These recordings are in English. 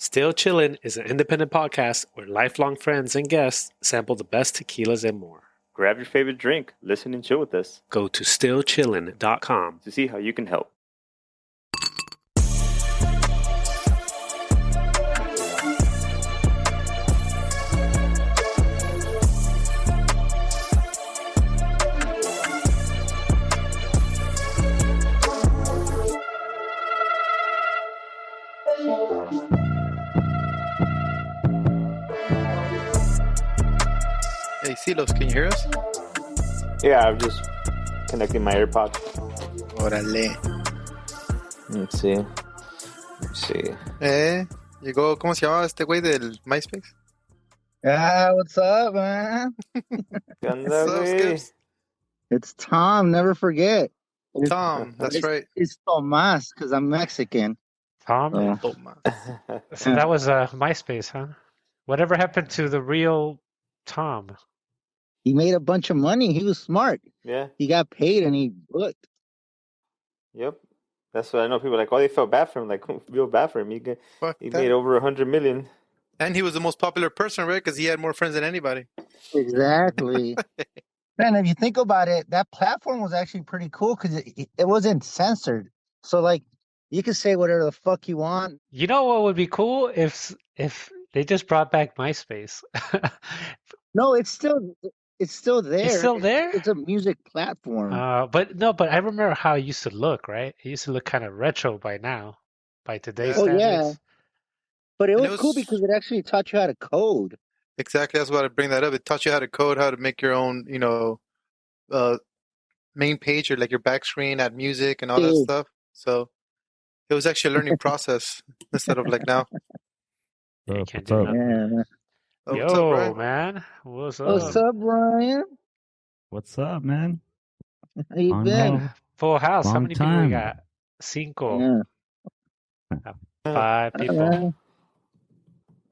Still Chillin' is an independent podcast where lifelong friends and guests sample the best tequilas and more. Grab your favorite drink, listen and chill with us Go to stillchillin.com. to see how you can help. Hey, Silos, can you hear us? Yeah, I'm just connecting my AirPods. Órale. Let's see. Llegó, ¿cómo se llamaba este güey del MySpace? What's up, man? ¿Qué onda, What's up, güey? Skips? It's Tom, never forget. Tom, that's right. It's Tomas, because I'm Mexican. Tom? Oh. Toma. So that was MySpace, huh? Whatever happened to the real Tom? He made a bunch of money. He was smart. Yeah, He got paid and he booked. yep. That's what I know. People are like, oh, they felt bad for him. Like, feel bad for him. Fuck He that. made over 100 million. And he was the most popular person, right? Because he had more friends than anybody. Exactly. Man, if you think about it, that platform was actually pretty cool because it wasn't censored. So, like, you could say whatever the fuck you want. You know what would be cool if they just brought back MySpace? No, it's still there. It's still there? It's a music platform. But I remember how it used to look, right? It used to look kind of retro by now, by today's Oh, standards. yeah. But it And was cool because it actually taught you how to code. Exactly. That's why I bring that up. It taught you how to code, how to make your own, main page or like your back screen, add music and all that Dude. stuff. So it was actually a learning process instead of like now. Yeah, you What's can't do up? nothing. Yeah, man. Oh, what's up, Yo, Brian? man. What's up? What's up, Brian? What's up, man? How you Long been? no- Full house. How Long many people we time. got? Cinco. Yeah. Five I don't people. know.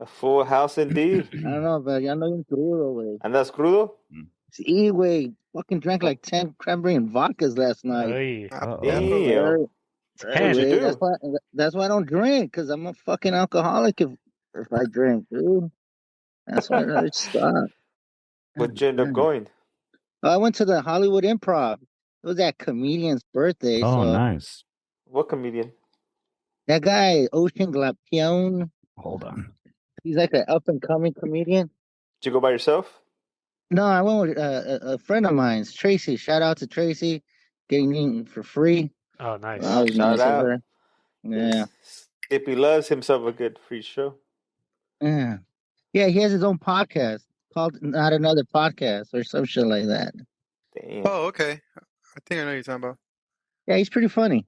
A full house indeed. I don't know, but ya ando bien crudo, güey. ¿Andas crudo? Sí, güey. Fucking drank like 10 cranberry and vodkas last night. Oy. Ah, Uh-oh. yeah, bro. Damn. Right, Ten. What'd you güey. do? That's why I don't drink, because I'm a fucking alcoholic if I drink, dude. That's why I stop. Where'd you end up going? I went to the Hollywood Improv. It was that comedian's birthday. Oh, so nice. What comedian? that guy, Ocean Glapion, Hold on. he's like an up-and-coming comedian. Did you go by yourself? No, I went with a friend of mine, Tracy. Shout out to Tracy, getting eaten for free. Oh, nice. That was Shout nice of out. her. Yeah, Skippy loves himself a good free show. yeah, yeah. He has his own podcast called Not Another Podcast or some shit like that. Damn. Oh, okay. I think I know what you're talking about. Yeah, he's pretty funny.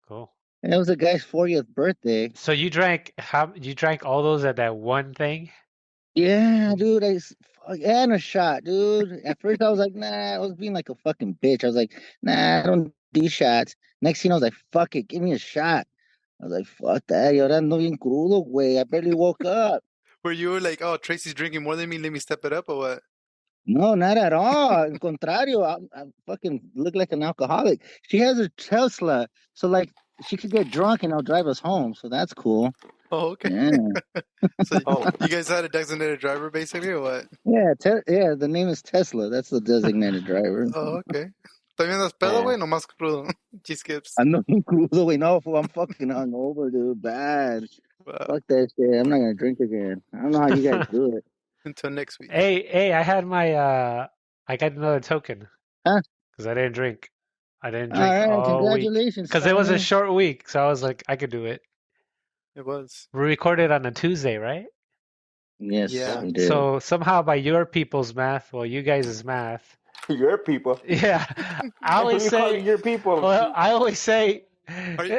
Cool. And it was the guy's 40th birthday. So you drank all those at that one thing? Yeah, dude. And a shot, dude. At first, I was like, nah. I was being like a fucking bitch. I was like, nah, I don't do shots. Next thing I was like, fuck it, give me a shot. I was like, fuck that. Yo, ando bien crudo, güey. I barely woke up. Were you like, oh, Tracy's drinking more than me, let me step it up or what? No, not at all. Al contrario, I fucking look like an alcoholic. She has a Tesla, so like she could get drunk and I'll drive us home. So that's cool. Oh, okay. Yeah, So Oh. you guys had a designated driver basically or what? yeah, yeah. The name is Tesla. That's the designated driver. Oh, okay. ¿También andas pedo, Yeah. güey? Nomás crudo. Skips. I'm no crudo, güey. No, fool, I'm fucking hungover, dude. Bad. Wow. Fuck that shit. I'm not gonna drink again. I don't know how you guys do it. Until next week. Hey, I had my I got another token. Huh? Because I didn't drink. I didn't All drink right, all week. congratulations. Because it was a Simon. short week, so I was like, I could do it. It was. We recorded on a Tuesday, right? Yes, Yeah. we did. So somehow by your people's math, well, you guys' math, Your people. yeah. I always You call say, your people. well, I always say,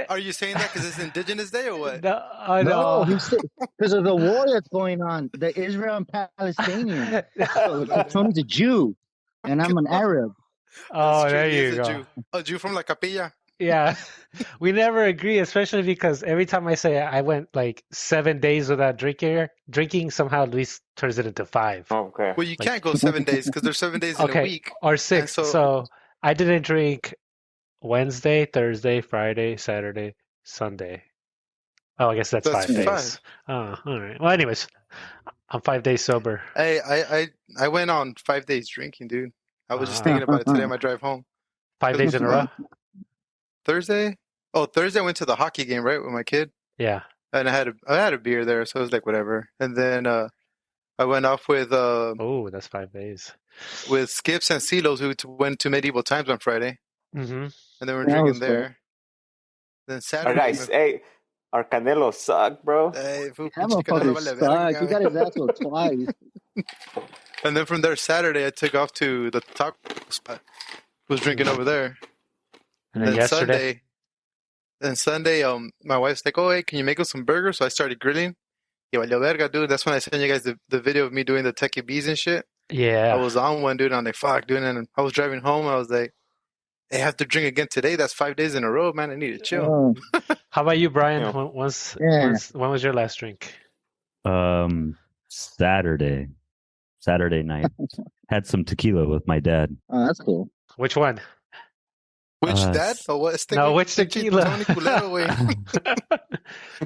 Are you saying that because it's Indigenous Day or what? no, No, no. because of the war that's going on, the Israel and Palestinians. So Tony's a Jew, and I'm an Arab. Oh, That's true, there he is you a go. Jew. A Jew from La Capilla. Yeah, we never agree, especially because every time I say I went like 7 days without drinking somehow at least turns it into 5. Okay. Well, you can't go 7 days because there's 7 days in a Okay, week. or 6. so- So I didn't drink Wednesday, Thursday, Friday, Saturday, Sunday. Oh, I guess that's That's 5 days. 5. Oh, all right. Well, anyways, I'm 5 days sober. Hey, I went on 5 days drinking, dude. I was just Ah. thinking about it today on my drive home. 5 days in a row? Thursday? Oh, Thursday I went to the hockey game, right, with my kid. Yeah. And I had a beer there, so it was like whatever. And then I went off with Oh, that's 5 days. Skips and Silos, who went to Medieval Times on Friday, Mm-hmm. and then we're That drinking was cool. there. Then Our Saturday, guys, hey, our Canelo suck, bro. hey, That pinche Canelo motherfucker vale sucked. He verga, got his ass whooped twice. And then from there, Saturday, I took off to the taco spot. Was drinking over there. And then yesterday? Sunday, my wife's like, "Oh, hey, can you make us some burgers?" So I started grilling. Y valió verga, dude. That's when I sent you guys the video of me doing the techie bees and shit. Yeah. I was on one, dude. And I'm like, fuck, dude. And I was driving home. And I was like, hey, I have to drink again today. That's 5 days in a row, man. I need to chill. Oh, How about you, Brian? Yeah. When was your last drink? Saturday night. Had some tequila with my dad. oh, that's cool. Which one? Which dad? Or what? No, which tequila? Tony Culero,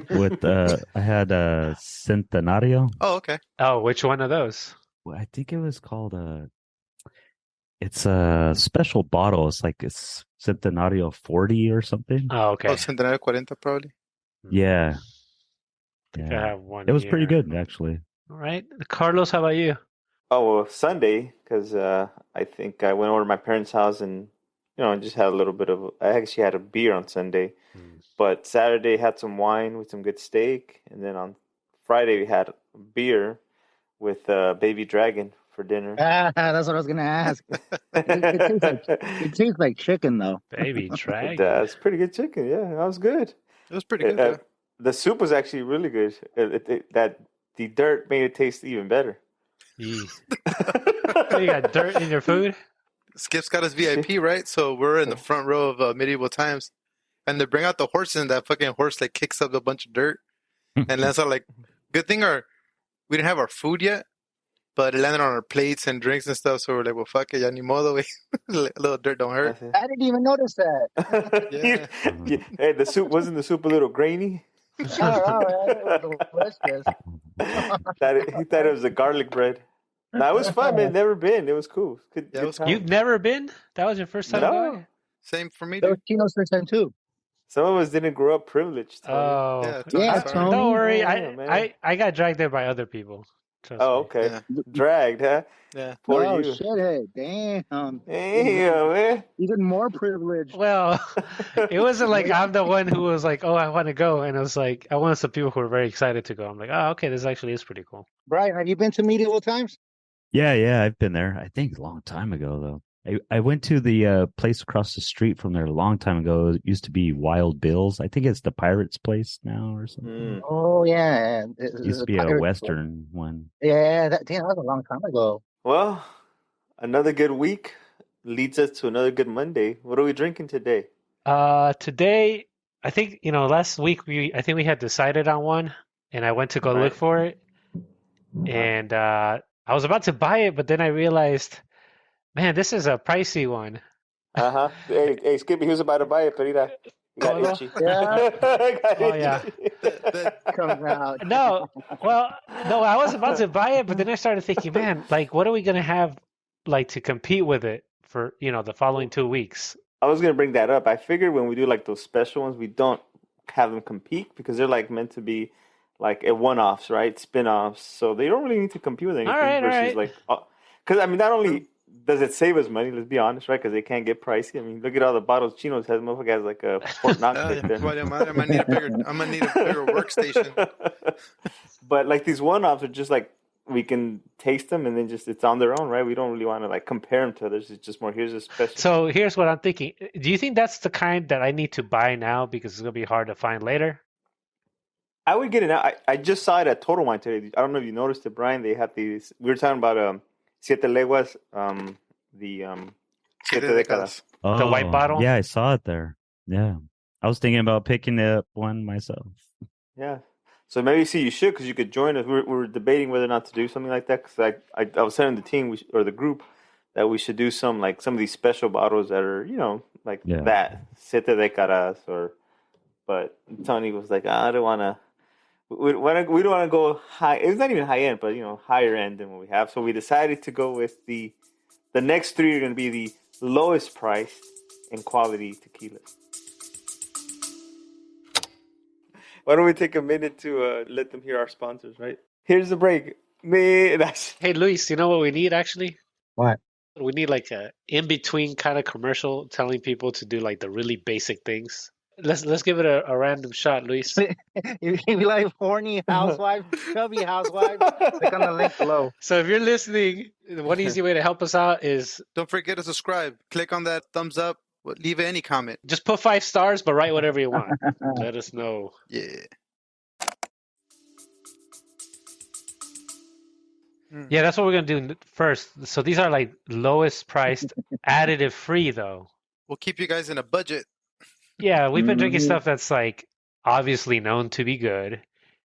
With I had a Centenario. Oh, okay. Oh, which one of those? I think it was called it's a special bottle. It's like it's Centenario 40 or something. Oh, okay. Oh, Centenario 40, probably. Yeah. I think I have one. It was pretty here. good, actually. All right. Carlos, how about you? Oh, well, Sunday, because I think I went over to my parents' house and, just had a little bit of, I actually had a beer on Sunday. But Saturday had some wine with some good steak. And then on Friday we had beer with Baby Dragon for dinner. That's what I was gonna ask. It tastes like chicken, though. Baby Dragon. It does. Pretty good chicken. Yeah, that was good. It was pretty good, yeah. The soup was actually really good. The dirt made it taste even better. You got dirt in your food? Skip's got his VIP, right? So we're in the front row of Medieval Times. And they bring out the horses, and that fucking horse like kicks up a bunch of dirt. And that's all like, good thing we didn't have our food yet, but it landed on our plates and drinks and stuff. So we're like, well, fuck it, ya ni modo, a little dirt don't hurt. I didn't even notice that. Yeah. Hey, wasn't the soup a little grainy? All right. He thought it was a garlic bread. No, it was fun, man. Never been. It was cool. Good it was time. You've never been? That was your first time going? Same for me, That was dude. Chino's first time too. Some of us didn't grow up privileged. Tony. Oh. Yeah, Tony, Yeah, sorry. Tony. Don't worry. Yeah, man. I got dragged there by other people. Trust Oh, me. okay. Yeah. Dragged, huh? Yeah. Poor Oh, you. shithead. Damn. Damn, man. Even more privileged. Well, it wasn't like I'm the one who was like, oh, I want to go. And it was like, I wanted some people who were very excited to go. I'm like, oh, okay, this actually is pretty cool. Brian, have you been to Medieval Times? Yeah, I've been there. I think a long time ago, though. I went to the place across the street from there a long time ago. It used to be Wild Bill's. I think it's the Pirates Place now or something. Oh, yeah. It used to be a Western one. Yeah, that was a long time ago. Well, another good week leads us to another good Monday. What are we drinking today? Today, I think, last week I think we had decided on one, and I went to go look for it. And I was about to buy it, but then I realized, man, this is a pricey one. Uh-huh. Hey, Skippy, he was about to buy it, but he got itchy. Yeah. Oh, yeah. Comes out. No, I was about to buy it, but then I started thinking, man, like, what are we going to have, like, to compete with it for, the following 2 weeks? I was going to bring that up. I figured when we do, like, those special ones, we don't have them compete because they're, like, meant to be, like, one-offs, right? Spin-offs. So they don't really need to compete with anything versus, like... Because, I mean, not only does it save us money, let's be honest, right? Because they can't get pricey. I mean, look at all the bottles Chino's has. Motherfucker has, like, a Fort Knox right there. I'm gonna need a bigger workstation. But, like, these one-offs are just, like, we can taste them and then just it's on their own, right? We don't really want to, like, compare them to others. It's just more, here's a special. So here's what I'm thinking. Do you think that's the kind that I need to buy now because it's going to be hard to find later? I would get it now. I just saw it at Total Wine today. I don't know if you noticed it, Brian. They had these. We were talking about Siete Leguas, Siete Décadas. Oh, The white bottle? Yeah, I saw it there. Yeah. I was thinking about picking up one myself. Yeah. So maybe you should because you could join us. We were debating whether or not to do something like that because I was telling the team or the group that we should do some of these special bottles that are that Siete Décadas or But Tony was like, I don't want to. We don't want to go high. It's not even high end, but higher end than what we have. So we decided to go with the next three are going to be the lowest priced and quality tequilas. Why don't we take a minute to let them hear our sponsors, right? Here's the break. Hey, Luis, you know what we need actually? What? We need like a in-between kind of commercial telling people to do like the really basic things. Let's give it a random shot, Luis. You be like horny housewife, chubby housewife. Click on the link below. So if you're listening, one easy way to help us out is don't forget to subscribe. Click on that thumbs up. Leave any comment. Just put 5 stars, but write whatever you want. Let us know. Yeah. Yeah, that's what we're gonna do first. So these are like lowest priced, additive free though. We'll keep you guys in a budget. Yeah, we've been drinking stuff that's like obviously known to be good,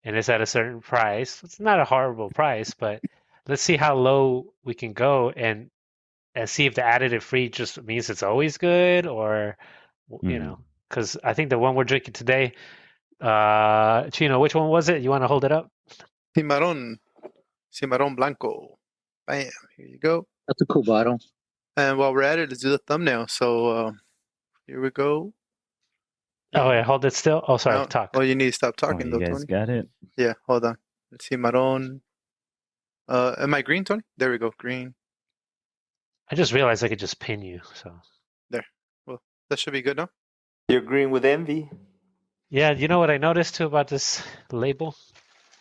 and it's at a certain price. It's not a horrible price, but let's see how low we can go and see if the additive free just means it's always good, or because I think the one we're drinking today, Chino, which one was it? You want to hold it up? Cimarron Blanco. Bam. Here you go. That's a cool bottle. And while we're at it, let's do the thumbnail. So here we go. Oh, wait, hold it still. Oh, sorry, talk. Oh, you need to stop talking, though, you guys Tony. got it? Yeah, hold on. Let's see, Cimarron. Am I green, Tony? There we go, green. I just realized I could just pin you, so. There. Well, that should be good, no? You're green with envy. Yeah, you know what I noticed, too, about this label?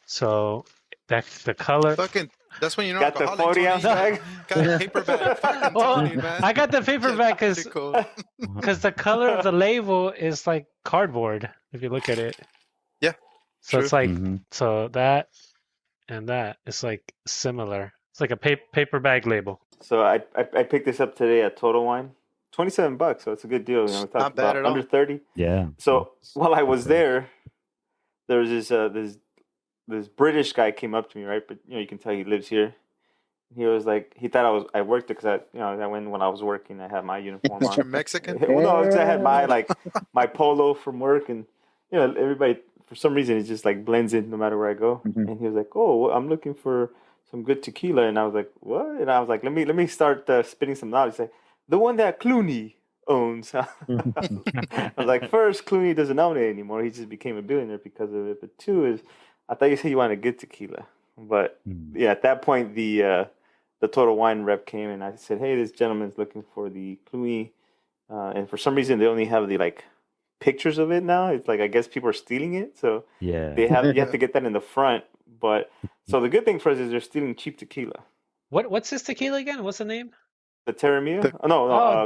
So, the color... Fucking... That's when you know got the 40 ounce bag. Got a paperback. Tony, man. I got the paperback because the color of the label is like cardboard. If you look at it, yeah. So it's like so that and that it's like similar. It's like a paper bag label. So I picked this up today at Total Wine, $27. So it's a good deal. We talked not bad about at under all. 30. Yeah. So while I was there was this British guy came up to me, right? But you can tell he lives here. He was like, he thought I worked it because I went when I was working. I had my uniform on. You're Mexican? Well, no, because I had my polo from work, and everybody for some reason it just like blends in no matter where I go. And he was like, "Oh, well, I'm looking for some good tequila," and I was like, "What?" And I was like, "Let me start spitting some knowledge." He's like, "The one that Clooney owns." I was like, first, Clooney doesn't own it anymore. He just became a billionaire because of it. But two is, I thought you said you wanted good tequila. But yeah, at that point, the Total Wine rep came and I said, "Hey, this gentleman's looking for the Clooney," and for some reason they only have the pictures of it now. It's like I guess people are stealing it, so yeah, you have to get that in the front. But so the good thing for us is they're stealing cheap tequila. What's this tequila again? What's the name? The Terramia?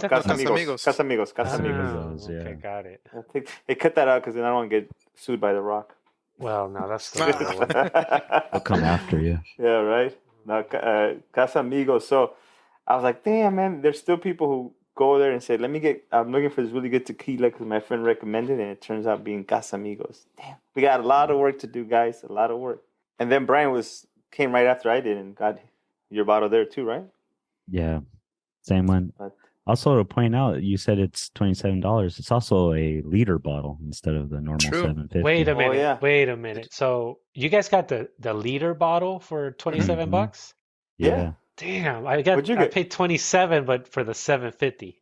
Casamigos. Casamigos. Okay, got it. They cut that out because then I don't want to get sued by The Rock. Well, no, that's the other one. They'll come after you. Yeah, right. No, Casamigos. So I was like, damn, man, there's still people who go there and say, I'm looking for this really good tequila because my friend recommended it, and it turns out being Casamigos. Damn, we got a lot of work to do, guys, a lot of work. And then Brian came right after I did and got your bottle there too, right? Yeah, same one. Also, to point out, you said it's $27. It's also a liter bottle instead of the normal $7.50. Wait a minute. Oh, yeah. Wait a minute. So you guys got the liter bottle for $27? Yeah. Damn, I paid $27, but for the $7.50.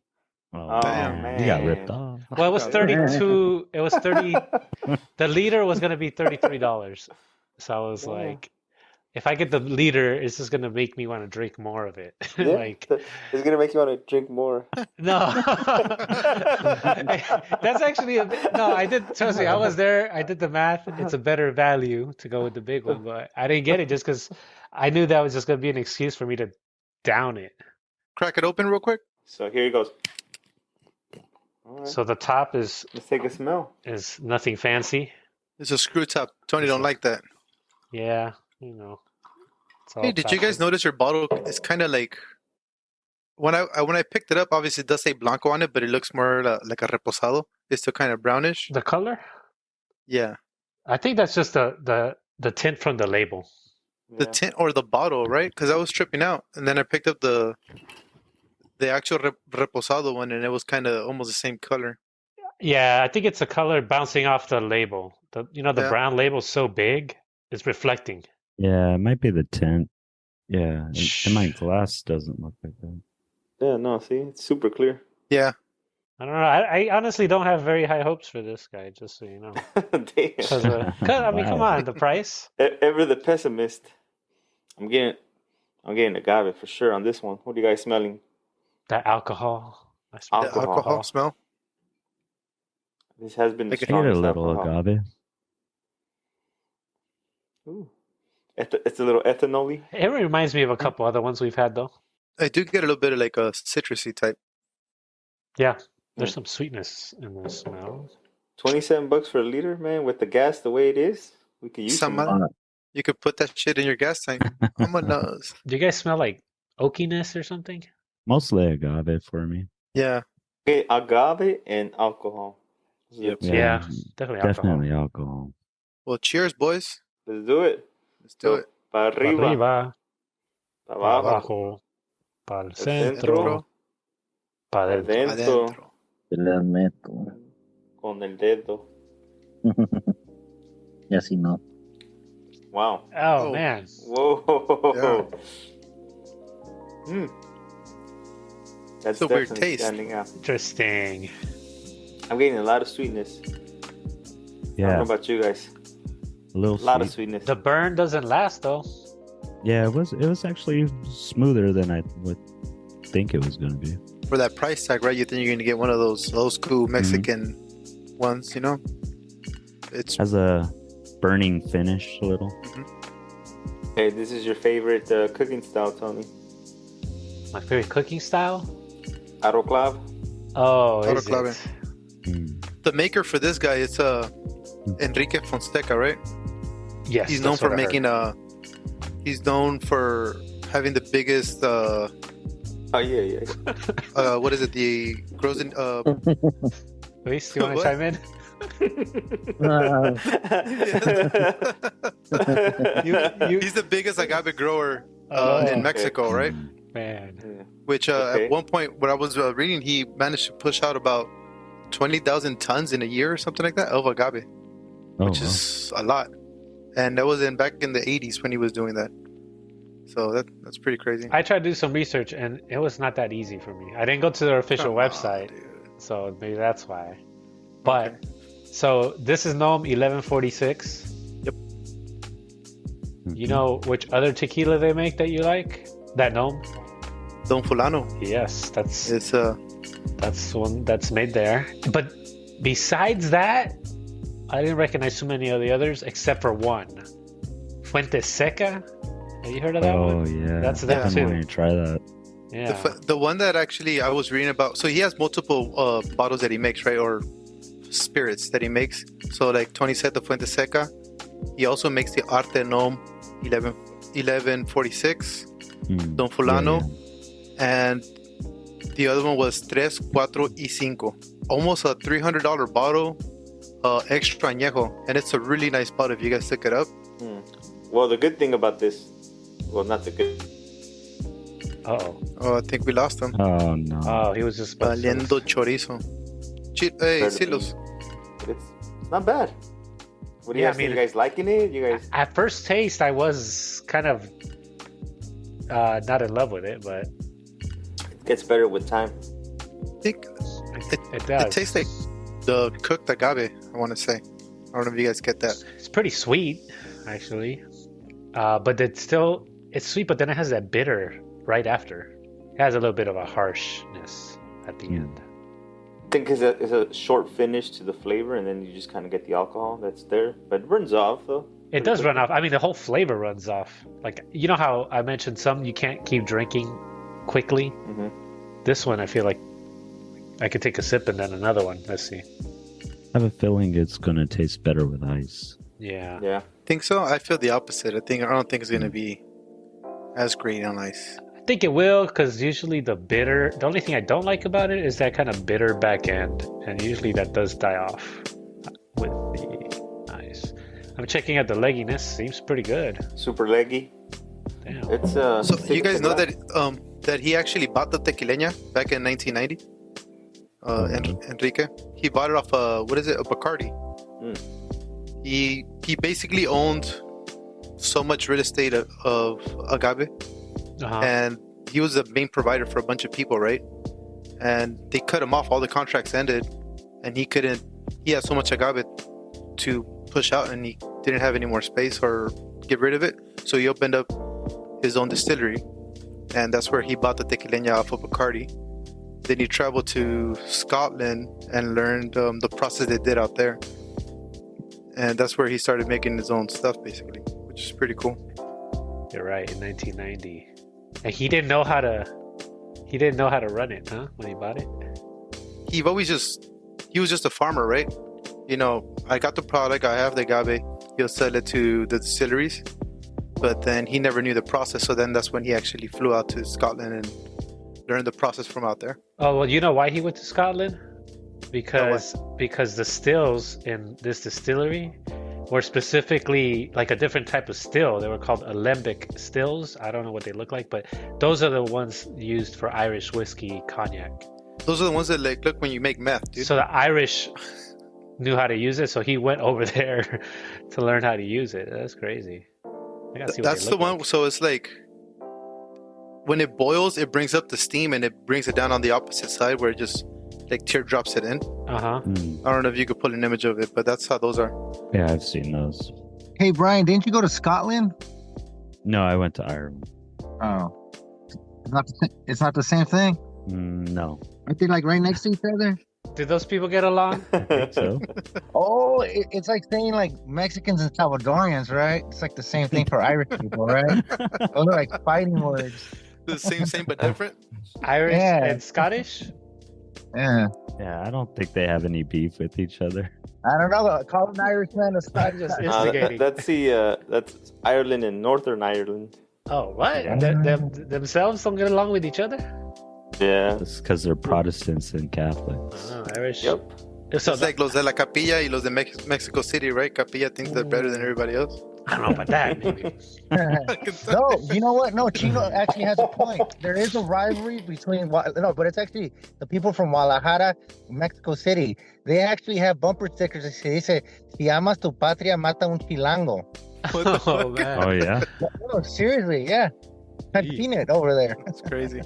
Oh, damn, man. You got ripped off. Well, it was 32. It was 30. The liter was going to be $33. So I was like, if I get the liter, it's just going to make me want to drink more of it. Yeah, it's going to make you want to drink more. No. That's actually no, I did, trust me, I was there. I did the math. It's a better value to go with the big one, but I didn't get it just because I knew that was just going to be an excuse for me to down it. Crack it open real quick. So here he goes. All right. So the top is... Let's take a smell. Is nothing fancy. It's a screw top. Tony don't like that. Yeah, Hey, did you guys notice your bottle is kind of like... When I picked it up, obviously it does say Blanco on it, but it looks more like a reposado. It's still kind of brownish. The color? Yeah. I think that's just the tint from the label. The tint or the bottle, right? Because I was tripping out. And then I picked up the actual reposado one, and it was kind of almost the same color. Yeah, I think it's a color bouncing off the label. The Yeah. brown label's so big, it's reflecting. Yeah, it might be the tint. Yeah, and my glass doesn't look like that. Yeah, no, see, it's super clear. Yeah. I don't know. I honestly don't have very high hopes for this guy, just so you know. Damn. Because I mean, come on, the price. Ever the pessimist. I'm getting agave for sure on this one. What are you guys smelling? That alcohol. I smell The alcohol smell. This has been the I get a strongest little alcohol. agave. Ooh. It's a little ethanol-y. It reminds me of a couple other ones we've had, though. I do get a little bit of like a citrusy type. Yeah, there's some sweetness in the smell. $27 for a liter, man. With the gas the way it is, we could use some. You could put that shit in your gas tank. On my nose. Do you guys smell like oakiness or something? Mostly agave for me. Yeah. Okay, agave and alcohol. Yep. Yeah, definitely alcohol. Well, cheers, boys. Let's do it. Let's do it. Pa arriba. Pa abajo. Pa el centro. Pa adentro. Te las meto. Con el dedo. Y así no. Wow. Oh, man. Whoa. Yeah. That's a weird taste. Standing out. Interesting. I'm getting a lot of sweetness. Yeah. I don't know about you guys. A lot of sweetness. The burn doesn't last, though. Yeah, it was actually smoother than I would think it was going to be. For that price tag, right? You think you're going to get one of those old school Mexican ones, you know? It has a burning finish a little. Hey, this is your favorite cooking style, Tony? My favorite cooking style? Autoclave. Oh, Autoclave. The maker for this guy is Enrique Fonseca, right? Yes. He's known for making he's known for having the biggest oh yeah. What is it? The grows in Luis, you want to chime in? He's the biggest agave grower in Mexico, right? Man. Which at one point, when I was reading, he managed to push out about 20,000 tons in a year or something like that of agave, which is a lot. And that was back in the 80s when he was doing that. So that's pretty crazy. I tried to do some research, and it was not that easy for me. I didn't go to their official website, so maybe that's why. But so this is Gnome 1146. Yep. You know which other tequila they make that you like? That Gnome? Don Fulano. Yes, that's one that's made there. But besides that, I didn't recognize too many of the others except for one. Fuente Seca. Have you heard of that one? Oh yeah, that's that too. I'm going to try that. Yeah. The one that actually I was reading about. So he has multiple bottles that he makes, right, or spirits that he makes. So like Tony said, the Fuente Seca. He also makes the Arte Gnome 1146, Don Fulano, and the other one was 3, 4, y 5. Almost a $300 bottle, extra añejo, and it's a really nice bottle if you guys look it up. Well, the good thing about this, well, not the good. Oh, I think we lost him. Oh no. Oh, he was just Valiendo chorizo. Hey, Silos. It's not bad. What do you guys think? You guys liking it? You guys? At first taste, I was kind of not in love with it, but it gets better with time. I think it does. It tastes like the cooked agave, I want to say. I don't know if you guys get that. It's pretty sweet, actually. But it's sweet, but then it has that bitter right after. It has a little bit of a harshness at the end. I think it's a short finish to the flavor, and then you just kind of get the alcohol that's there. But it runs off, though. It does run off. I mean, the whole flavor runs off. Like, you know how I mentioned some you can't keep drinking quickly? Mm-hmm. This one, I feel like I could take a sip and then another one. Let's see. I have a feeling it's going to taste better with ice. Yeah. Yeah. Think so? I feel the opposite. I don't think it's going to be as great on ice. I think it will, because usually the only thing I don't like about it is that kind of bitter back end, and usually that does die off with the ice. I'm checking out the legginess. Seems pretty good. Super leggy. Damn. It's so you guys know that he actually bought the tequileña back in 1990? Enrique. He bought it off a Bacardi. He basically owned so much real estate of agave, and he was the main provider for a bunch of people, right? And they cut him off. All the contracts ended, and he couldn't. He had so much agave to push out, and he didn't have any more space or get rid of it. So he opened up his own distillery, and that's where he bought the tequila off of Bacardi. Then he traveled to Scotland and learned the process they did out there, and that's where he started making his own stuff, basically, which is pretty cool. You're right. In 1990, and he didn't know how to run it, huh? When he bought it, he was just a farmer, right? You know, I got the product, I have the agave, he'll sell it to the distilleries, but then he never knew the process. So then that's when he actually flew out to Scotland and learned the process from out there. Oh, well, you know why he went to Scotland? Because the stills in this distillery were specifically like a different type of still. They were called alembic stills. I don't know what they look like, but those are the ones used for Irish whiskey, cognac. Those are the ones that like look when you make meth, dude. So the Irish knew how to use it, so he went over there to learn how to use it. That's crazy. I gotta see what that's the one. Like. So it's like when it boils, it brings up the steam and it brings it down on the opposite side where it just like teardrops it in. I don't know if you could pull an image of it, but that's how those are. Yeah, I've seen those. Hey, Brian, didn't you go to Scotland? No, I went to Ireland. Oh, it's not the same thing. No. Aren't they like right next to each other? Did those people get along? I think so. Oh, it's like saying like Mexicans and Salvadorians, right? It's like the same thing for Irish people, right? Those are like fighting words. The same but different. Irish and Scottish? Yeah. Yeah, I don't think they have any beef with each other. I don't know. Call an Irishman a Scottish. That's Ireland and Northern Ireland. Oh, what? Themselves don't get along with each other? Yeah. It's because they're Protestants and Catholics. Oh, Irish. Yep. So it's like los de la Capilla y los de Mexico City, right? Capilla thinks they're better than everybody else. I don't know about that, maybe. No, you know what? No, Chino actually has a point. There is a rivalry between, but it's actually the people from Guadalajara, Mexico City. They actually have bumper stickers that say, "Si amas tu patria, mata un chilango." Oh, man. Oh, yeah? No, seriously, yeah. I've seen it over there. That's crazy.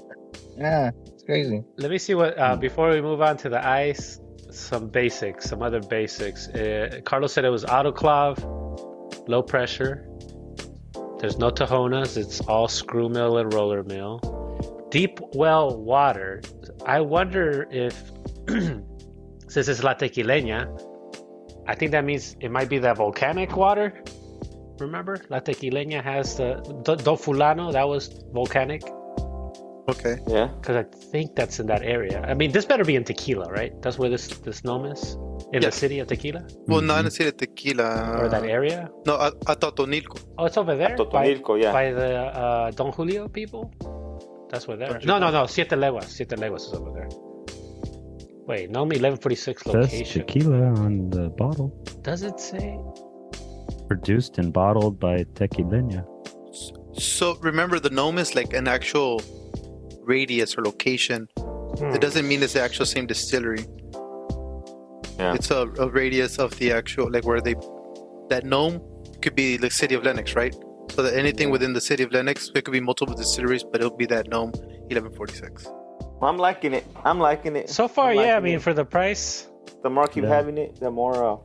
Yeah, it's crazy. Let me see what, before we move on to the ice, some other basics. Carlos said it was autoclave, low pressure. There's no Tajonas. It's all screw mill and roller mill. Deep well water. I wonder if, since it's La Tequileña, I think that means it might be that volcanic water. Remember? La Tequileña has the Do Fulano, that was volcanic. Okay. Yeah. Because I think that's in that area. I mean, this better be in Tequila, right? That's where this gnome is? In the city of Tequila? Well, not in the city of Tequila. Or that area? No, at Totonilco. Oh, it's over there? Totonilco, yeah. By the Don Julio people? That's where they're... No. Siete Leguas is over there. Wait, Gnome 1146 location. That's tequila on the bottle. Does it say? Produced and bottled by Tequileña. So remember, the gnome is like an actual radius or location. It doesn't mean it's the actual same distillery. Yeah. It's a radius of the actual, like where that gnome could be the city of Lenox, right? So that anything within the city of Lenox, it could be multiple distilleries, but it'll be that gnome 1146. Well, I'm liking it. So far, yeah. I mean, for the price. The more I keep having it, the more.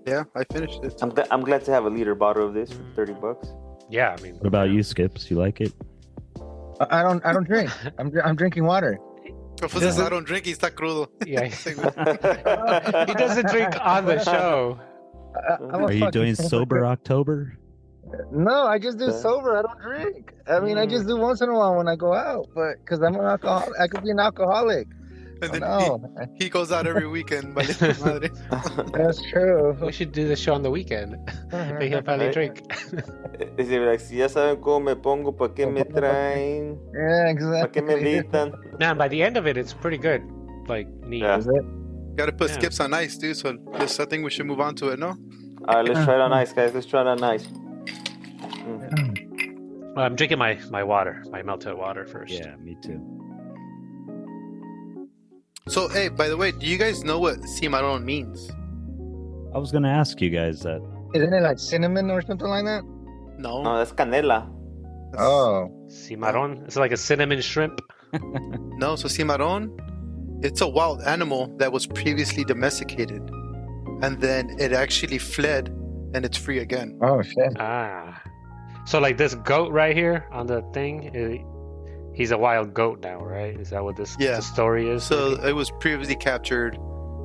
Yeah, I finished it. I'm glad to have a liter bottle of this for $30. Yeah, I mean. What about you, Skips? You like it? I don't drink. I'm drinking water. I don't drink. He's está crudo. Yeah. He doesn't drink on the show. Are you doing sober October? No, I just do sober. I don't drink. I mean, I just do once in a while when I go out, but because I'm an alcoholic, I could be an alcoholic. And then he goes out every weekend. That's true. We should do the show on the weekend. They can finally drink. Es decir, like, si ya saben cómo me pongo, ¿para qué me traen? Yeah, exactly. ¿Para qué me invitan? Man, by the end of it, it's pretty good. Like, neat. Yeah. Got to put Skips on ice, dude. So I think we should move on to it, no? All right, let's try it on ice, guys. Let's try it on ice. Well, I'm drinking my water, my melted water first. Yeah, me too. So, hey, by the way, do you guys know what Cimarron means? I was gonna ask you guys that. Isn't it like cinnamon or something like that? No. No, that's canela. Oh. Cimarron. It's like a cinnamon shrimp. No, so Cimarron, it's a wild animal that was previously domesticated. And then it actually fled and it's free again. Oh, shit. Ah. So like this goat right here on the thing, he's a wild goat now, right? Is that what this Yeah. the story is? So maybe? it was previously captured.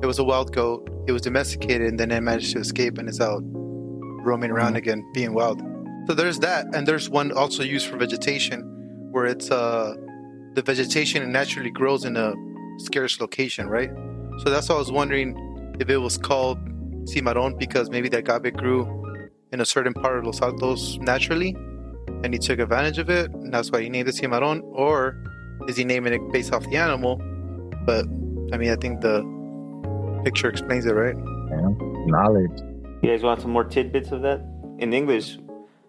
It was a wild goat. It was domesticated and then it managed to escape and is out roaming around again, being wild. So there's that. And there's one also used for vegetation where it's the vegetation naturally grows in a scarce location, right? So that's why I was wondering if it was called Cimarron because maybe the agave grew in a certain part of Los Altos naturally and he took advantage of it and that's why he named it Cimarron, or is he naming it based off the animal? But I mean, I think the picture explains it, right? Yeah. Knowledge. You guys want some more tidbits of that? In English,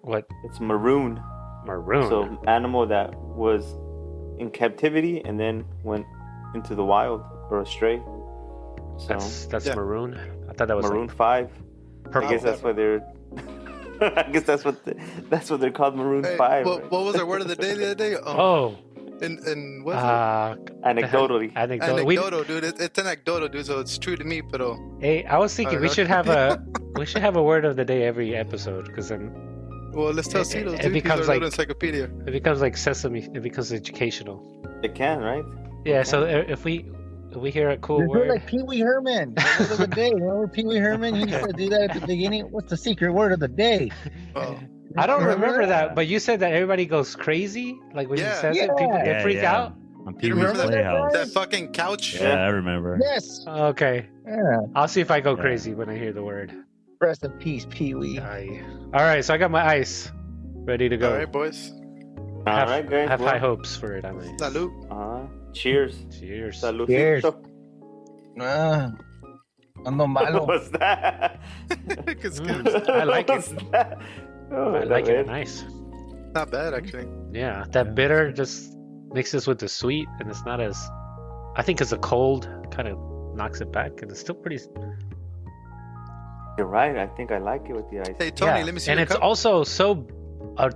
What? it's maroon. Maroon. So animal that was in captivity and then went into the wild or astray. So that's Yeah. maroon. I thought that was Maroon like 5. purple. I guess that's why they're. I guess that's what they're called, Maroon Hey, 5. what, right? what was our word of the day the other day? Oh. And what's Anecdotally. Anecdotal. Anecdotal, dude. It's anecdotal, dude. So it's true to me, but Hey, I was thinking I we don't should know. have a word of the day every episode because then well, let's tell It- Cito, it dude. becomes He's our like- little encyclopedia. it becomes like sesame. It becomes educational. It can, right? Yeah. So if we hear a cool You're doing word, like Pee Wee Herman. The word of the day. Remember Pee Wee Herman? He used to do that at the beginning. What's the secret word of the day? Oh, I don't remember that. that, but you said that everybody goes crazy. Like when Yeah. he says it, Yeah. people Yeah, they freak yeah. out. On you Pee Wee's remember Playhouse. that fucking couch? Yeah, I remember. Yes. Okay, Yeah. I'll see if I go Yeah. crazy when I hear the word. Rest in peace, Pee Wee. Aye. All right, so I got my ice ready to go. All right, boys. I have, All right, guys. I have well, high hopes for it. I mean, Salute. Cheers. cheers. Saludcito. Cheers. Ando malo. What's that? I like it. What's that? Oh, I like it. man. Nice. Not bad, actually. Yeah, that bitter just mixes with the sweet, and it's not as. I think as a cold kind of knocks it back, and it's still pretty. You're right. I think I like it with the ice. Hey, Tony, yeah. let me see And your it's cup. also so.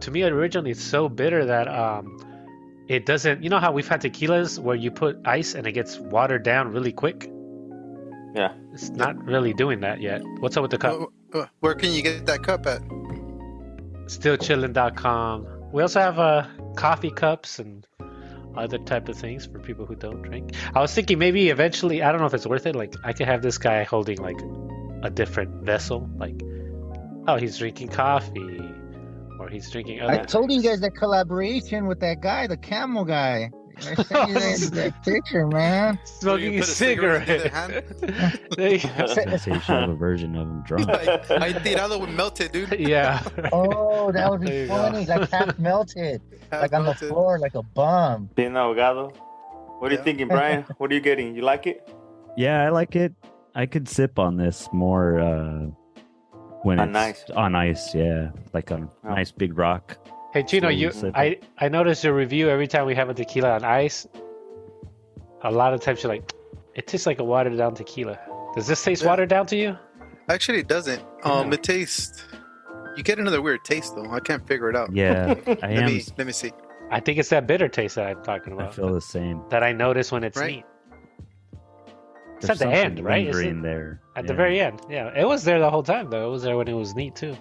To me, originally, it's so bitter that it doesn't. You know how we've had tequilas where you put ice and it gets watered down really quick. Yeah. It's not really doing that yet. What's up with the cup? Where can you get that cup at? StillChillin.com. We also have coffee cups and other type of things for people who don't drink. I was thinking maybe eventually, I don't know if it's worth it. Like I could have this guy holding like a different vessel. Like, oh, he's drinking coffee, or he's drinking I other. told you guys that collaboration with that guy, the camel guy. I sent you that picture, man. Smoking You a put a cigarette in cigarette. either There you go. Sensation of a version of him drunk. I tirado with melted, dude. Yeah. Oh, that would There be you go. funny. Like half melted, Half like on the melted. floor, like a bum. Bien ahogado. What are you Yeah. thinking, Brian? What are you getting? You like it? Yeah, I like it. I could sip on this more when On it's on ice. Yeah, like on Oh. nice big rock. Hey Chino, Slowly you sip I noticed your review every time we have a tequila on ice. A lot of times you're like, it tastes like a watered down tequila. Does this taste Yeah. watered down to you? Actually, it doesn't. It tastes. You get another weird taste though. I can't figure it out. Yeah, I Let am. me see. I think it's that bitter taste that I'm talking I about. feel the same. That I notice when it's Right. neat. It's There's at the end, something right? Is lingering it- there At the very end. Yeah. It was there the whole time though. It was there when it was neat too.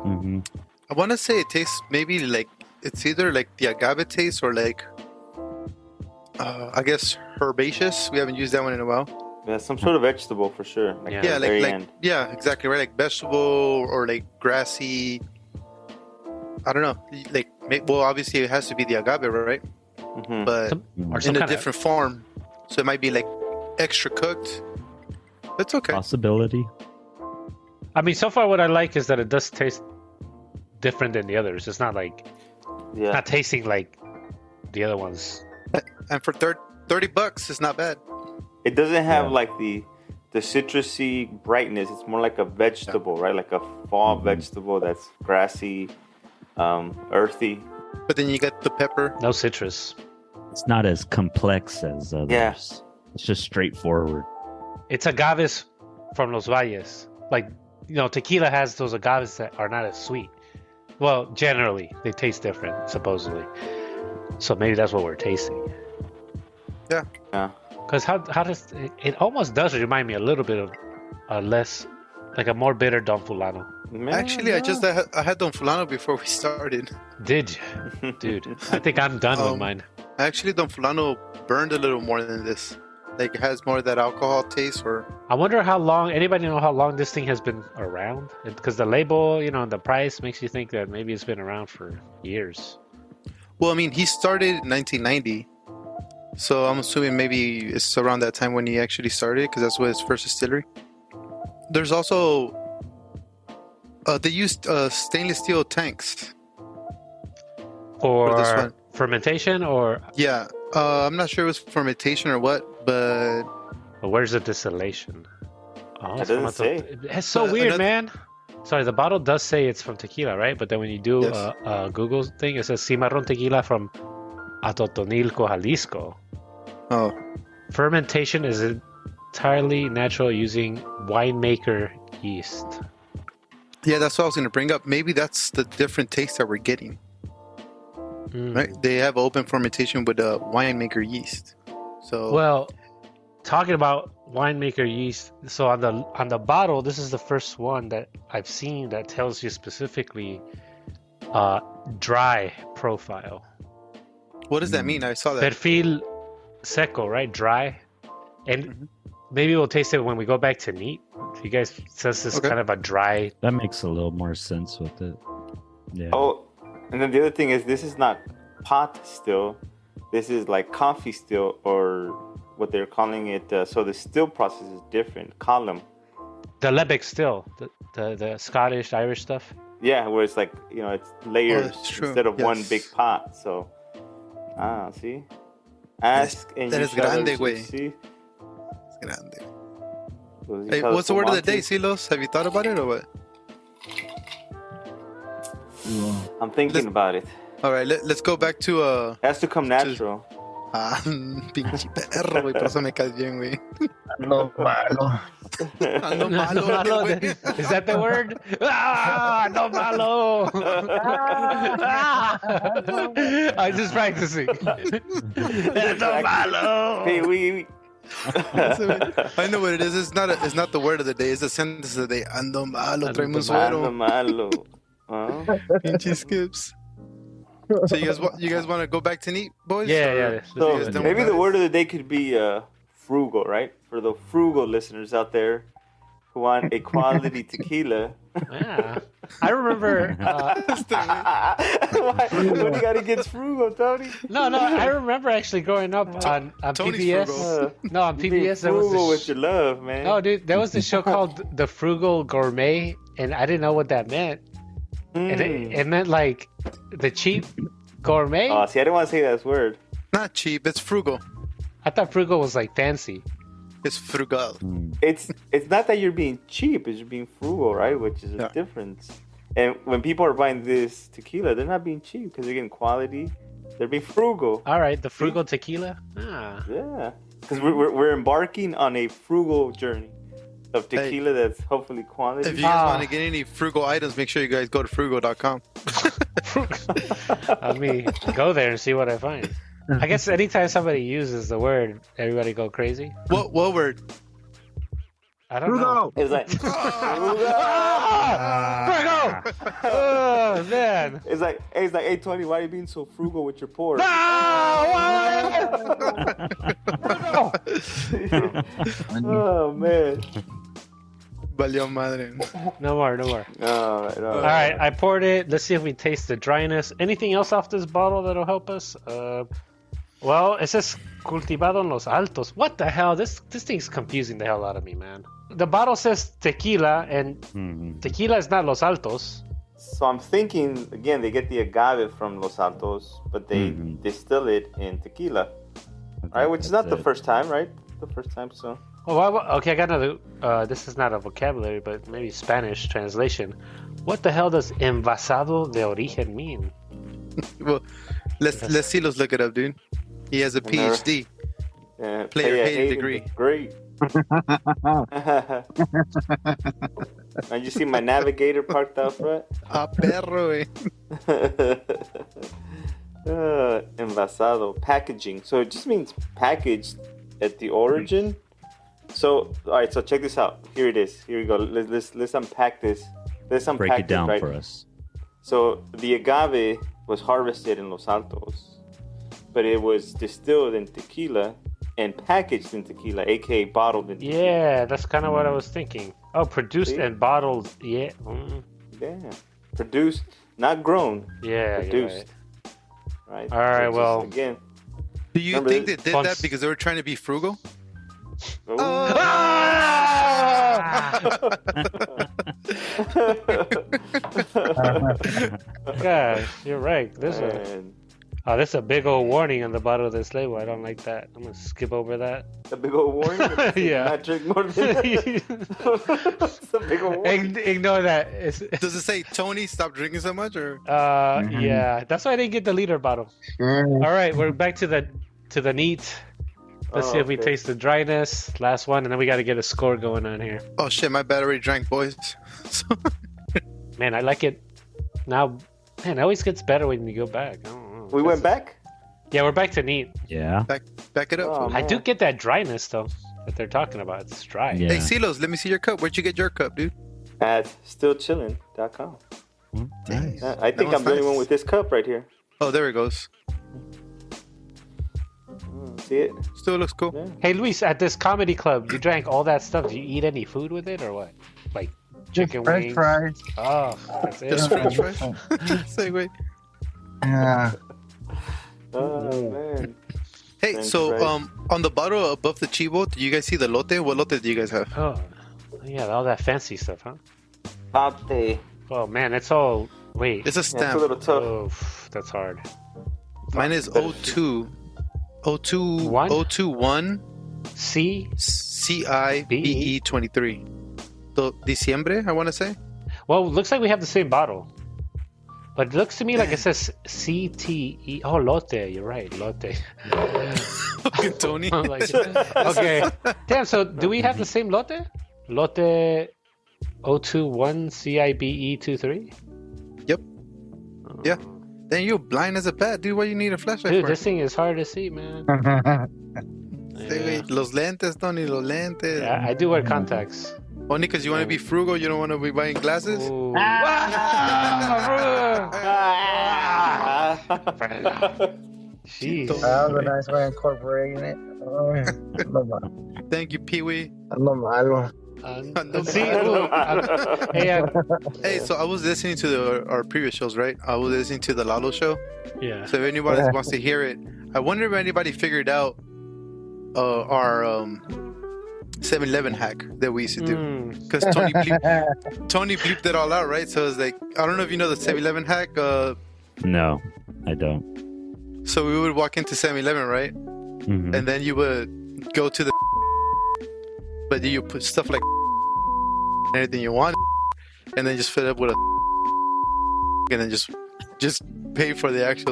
Hmm. I want to say it tastes maybe like it's either like the agave taste or like I guess herbaceous. We haven't used that one in a while. Yeah, some sort of vegetable for sure. Like Yeah. at Yeah, the like very like end. yeah, exactly right. Like vegetable or like grassy. I don't know. Like well, obviously it has to be the agave, right? Mhm. But Some- or in some a kind different form, so it might be like extra cooked. It's okay. Possibility. I mean, so far what I like is that it does taste different than the others. It's not like Yeah. not tasting like the other ones. And for $30, it's not bad. It doesn't have Yeah. like the citrusy brightness. It's more like a vegetable, right? Like a fall vegetable that's grassy, earthy. But then you get the pepper. No citrus. It's not as complex as others. Yeah. It's just straightforward. It's agaves from Los Valles. Like, tequila has those agaves that are not as sweet. Well, generally, they taste different, supposedly. So maybe that's what we're tasting. Yeah. Because how does it almost does remind me a little bit of a less, like a more bitter Don Fulano. Actually, I had Don Fulano before we started. Did you? Dude, I think I'm done with mine. Actually, Don Fulano burned a little more than this. Like, it has more of that alcohol taste. Or I wonder how long, anybody know how long this thing has been around? Because the label, and the price makes you think that maybe it's been around for years. Well, I mean, he started in 1990. So I'm assuming maybe it's around that time when he actually started, because that's what his first distillery. There's also, they used stainless steel tanks. For this one. Fermentation or? Yeah, I'm not sure it was fermentation or what, but... Well, where's the distillation? Oh, it doesn't say. It's so weird, man. Sorry, the bottle does say it's from tequila, right? But then when you do a Google thing, it says Cimarron tequila from Atotonilco, Jalisco. Oh. Fermentation is entirely natural using winemaker yeast. Yeah, that's what I was going to bring up. Maybe that's the different taste that we're getting. Right? They have open fermentation with a winemaker yeast. So well, talking about winemaker yeast, so on the bottle, this is the first one that I've seen that tells you specifically dry profile. What does that mean? I saw that. Perfil seco, right? Dry. And maybe we'll taste it when we go back to neat. You guys, since this is kind of a dry. That makes a little more sense with it. Yeah. Oh, and then the other thing is, this is not pot still. This is like coffee still, or what they're calling it. So the still process is different. Column. The Lebec still, the Scottish, Irish stuff. Yeah, where it's like, it's layers instead of one big pot. So, see? Ask and that you is shall grande, receive. güey. See? It's grande. Pues, Hey, what's the word of the day, Silos? Have you thought about it or what? I'm thinking about it. All right, let's go back to... It has to come natural. Pinche perro, güey. Por eso me caes bien, güey. Ando malo. Ando malo, güey. Is that the word? No malo. I'm just practicing. No malo. Hey, we I know what it is. It's not the word of the day. It's the sentence of the day. Ando malo, tráeme un suero. Ando malo. Pinche skips. So you guys want to go back to neat, boys? Yeah. So maybe the word of the day could be frugal, right? For the frugal listeners out there who want a quality tequila. Yeah. I remember. What do you got against frugal, Tony? No. I remember actually growing up on PBS. No, on PBS there was frugal with your love, man. No, dude, there was this show called The Frugal Gourmet, and I didn't know what that meant. And it meant like the cheap gourmet. Oh, see, I didn't want to say that word. Not cheap. It's frugal. I thought frugal was like fancy. It's frugal. It's not that you're being cheap; it's you're being frugal, right? Which is a difference. And when people are buying this tequila, they're not being cheap because they're getting quality. They're being frugal. All right, the frugal tequila. Yeah, because we're embarking on a frugal journey of tequila that's hopefully quality. If you guys want to get any frugal items, make sure you guys go to frugal.com. Let me go there and see what I find. I guess anytime somebody uses the word, everybody go crazy. What word? I don't know. It's like Frugal! Oh man! It's like, hey Tony, why are you being so frugal with your pork? Oh man! Valió madre. No more. All right, I poured it. Let's see if we taste the dryness. Anything else off this bottle that'll help us? Well, it says cultivado en los altos. What the hell? This thing's confusing the hell out of me, man. The bottle says tequila, and tequila is not Los Altos. So I'm thinking, again, they get the agave from Los Altos, but they distill it in tequila, right? Which is not the first time, right? The first time, so. Oh, okay, I got another. This is not a vocabulary, but maybe Spanish translation. What the hell does envasado de origen mean? Well, let's Silos look it up, dude. He has a PhD. Player hated degree. Great. And you see my navigator parked out front? Perro, eh. Envasado, packaging. So it just means packaged at the origin. So, all right. So check this out. Here it is. Here we go. Let's unpack this. Let's unpack Break it down right? for us. So the agave was harvested in Los Altos, but it was distilled in tequila and packaged in tequila, aka bottled in tequila. Yeah, that's kind of what I was thinking. Oh, produced and bottled. Yeah. Yeah. Produced, not grown. Yeah. Produced. Right. All right. So Well. again. Do you think they did that because they were trying to be frugal? Gosh, you're right. This is a big old warning on the bottom of this label. I don't like that. I'm gonna skip over that. A big old warning. Yeah. Not drink more than It's a big old warning. Ignore that. Does it say Tony stop drinking so much or? Yeah. That's why I didn't get the liter bottle. All right, we're back to the neat. Let's see if we taste the dryness. Last one, and then we got to get a score going on here. Oh shit, my battery drank, boys. Man, I like it. Now, man, it always gets better when you go back. I don't know. We went back? Yeah, we're back to neat. Yeah. Back it up. Oh, I do get that dryness though that they're talking about. It's dry. Yeah. Hey, Silos, let me see your cup. Where'd you get your cup, dude? At stillchillin.com. Nice. I think I'm the only one with this cup right here. Oh, there it goes. See it? Still looks cool. Yeah. Hey, Luis, at this comedy club, you drank all that stuff. Do you eat any food with it or what? Like chicken French wings? fries. Oh, that's it. Just French fries. Say wait. Yeah. Oh, man. Hey, French so fries. on the bottle above the chivo, do you guys see the lote? What lote do you guys have? Oh, yeah, all that fancy stuff, huh? Pate. Oh man, it's all. Wait. It's a Yeah, it's stamp. a little tough. Oh, that's hard. Mine is 021 C. CIBE 23. So Diciembre, I want to say. Well, it looks like we have the same bottle. But it looks to me like it says CTE. Oh, lote. You're right, lote. Fucking Tony. I'm like, okay. Damn, so do we have the same lote? Lote 021 CIBE 23? Yep. Yeah. Then you're blind as a bat, dude. Why you need a flashlight Dude, for? this thing is hard to see, man. Say, wait, los lentes, Tony, los lentes. Yeah, I do wear contacts. Only because you want to be frugal, you don't want to be buying glasses? Ooh. Jeez. That was a nice way of incorporating it. Oh, yeah. Thank you, Pee-wee. Ando malo. See, hey, Hey, so I was listening to our previous shows, right? I was listening to the Lalo show. yeah. So if anybody wants to hear it, I wonder if anybody figured out our 7-Eleven hack that we used to do. Because Tony bleeped it all out, right? So it's like, I don't know if you know the 7-Eleven hack. No, I don't. So we would walk into 7-Eleven, right? Mhm. And then you would go to the but you put stuff like anything you want and then just fill it up with a and then just pay for the actual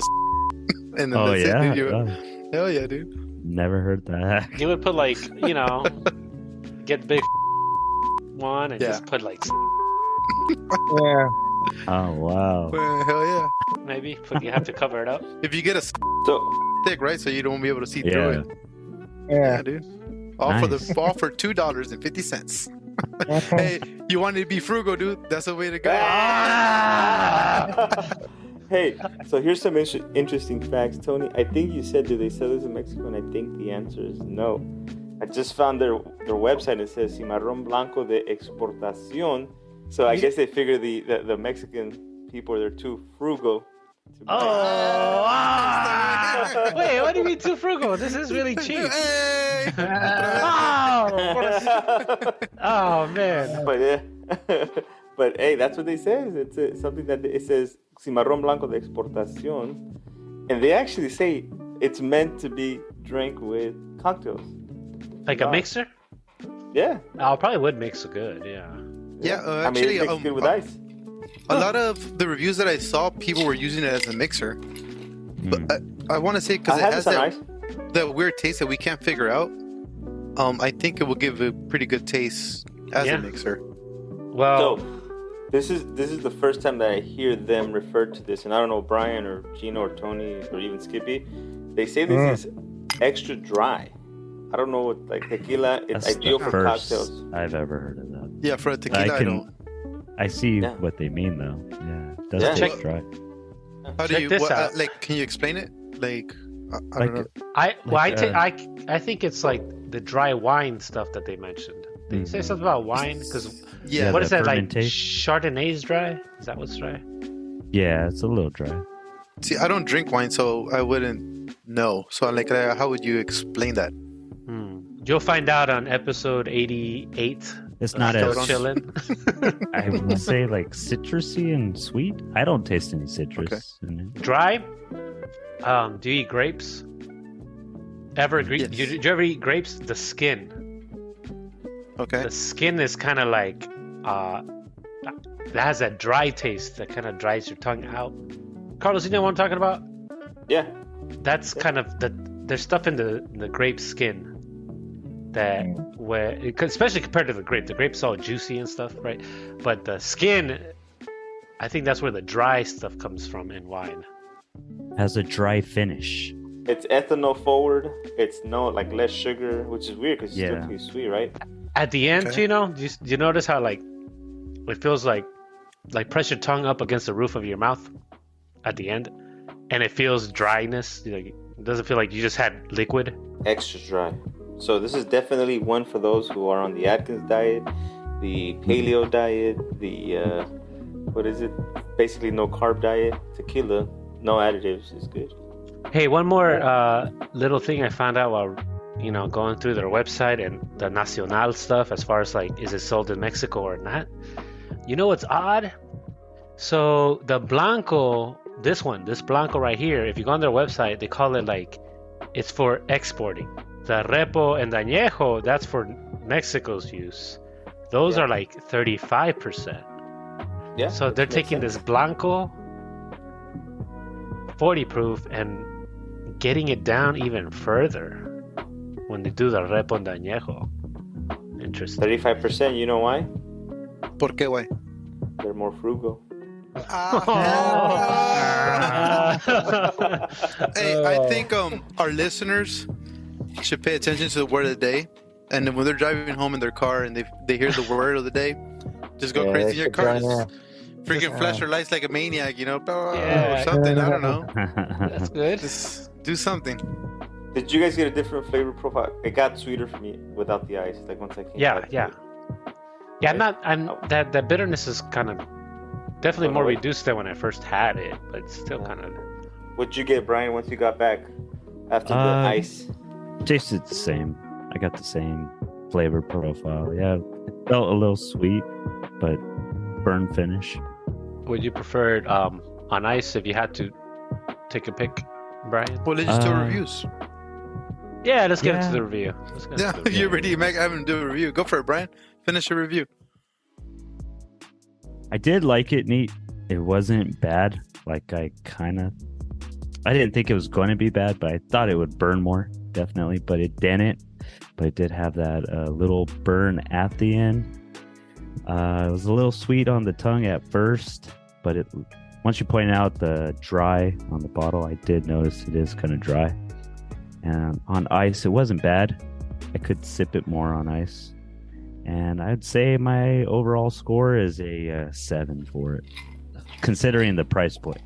and then that's yeah? it, dude. Oh, Hell yeah, dude. never heard that. You would put like, get the big one and just put like Yeah. Oh, wow. Well, hell yeah. maybe. But you have to cover it up. If you get a So, stick, right, so you don't be able to see through Yeah. it. Yeah. Yeah, dude. All Nice. for $2.50. Hey, you wanted to be frugal, dude? That's the way to go. hey, so here's some interesting facts, Tony. I think you said, do they sell this in Mexico? And I think the answer is no. I just found their website. It says Cimarron Blanco de Exportación. So I guess they figure the Mexican people, they're too frugal. Wait, what do you mean too frugal? This is really cheap. Hey! Oh man. But yeah, but hey, that's what they say. It's something that it says Cimarrón Blanco de Exportación, and they actually say it's meant to be drank with cocktails. Like a mixer? Yeah. I probably would mix it good, yeah. Yeah, I mean, actually, it tastes good with ice. a lot of the reviews that I saw, people were using it as a mixer. But I want to say because I it had has this on that. ice. the weird taste that we can't figure out, I think it will give a pretty good taste as a mixer. Well, so this is the first time that I hear them refer to this, and I don't know, Brian or Gino or Tony or even Skippy, they say this is extra dry. I don't know what, like tequila, it's ideal for cocktails. I've ever heard of that. Yeah, for a tequila, I see what they mean though. Yeah, it does taste dry. How do you like? Can you explain it? Like, I don't know. I think it's like the dry wine stuff that they mentioned. Did you say something about wine? Because what is that, like Chardonnay's dry? Is that what's dry? Yeah, it's a little dry. See, I don't drink wine, so I wouldn't know. So, like, how would you explain that? You'll find out on episode 88. It's not as chillin'. I would say like citrusy and sweet. I don't taste any citrus in it. Dry? Do you eat grapes? Ever? Yes. Do you ever eat grapes? The skin. Okay. The skin is kind of like it has that dry taste that kind of dries your tongue out. Carlos, you know what I'm talking about? Yeah. That's kind of there's stuff in the grape skin that especially compared to the grape. The grape's all juicy and stuff, right? But the skin, I think that's where the dry stuff comes from in wine. Has a dry finish. It's ethanol forward. It's less sugar, which is weird because it's still too sweet, right? At the end, do you notice how like it feels like press your tongue up against the roof of your mouth at the end, and it feels dryness. Like, it doesn't feel like you just had liquid. Extra dry. So this is definitely one for those who are on the Atkins diet, the paleo diet, the what is it? Basically no carb diet. Tequila, no additives is good. Hey, one more little thing I found out while going through their website and the Nacional stuff, as far as like, is it sold in Mexico or not? You know what's odd? So the Blanco, this Blanco right here, if you go on their website, they call it like it's for exporting. The Repo and Añejo, that's for Mexico's use. Those are like 35%. Yeah. So they're taking this Blanco 40 proof and getting it down even further when they do the Repo and Añejo. Interesting. 35%, you know why? ¿Por qué, why? They're more frugal. Hey, I think our listeners should pay attention to the word of the day, and then when they're driving home in their car and they hear the word of the day, just go crazy in your car. Freaking flash your lights like a maniac, or something. I don't know. That's good. Just do something. Did you guys get a different flavor profile? It got sweeter for me without the ice. Like once I came back. Yeah. That bitterness is kind of definitely more reduced than when I first had it, but it's still kind of. What'd you get, Brian, once you got back after the ice? Tasted the same. I got the same flavor profile. Yeah, it felt a little sweet, but burn finish. Would you prefer it on ice if you had to take a pick, Brian? Well, let's just do reviews. Yeah, let's get into the review. You're ready, Mac. I haven't do a review. Go for it, Brian. Finish your review. I did like it neat. It wasn't bad. Like I didn't think it was going to be bad, but I thought it would burn more, definitely. But it didn't. But it did have that little burn at the end. It was a little sweet on the tongue at first, but once you point out the dry on the bottle, I did notice it is kind of dry. And on ice, it wasn't bad. I could sip it more on ice. And I'd say my overall score is a 7 for it, considering the price point.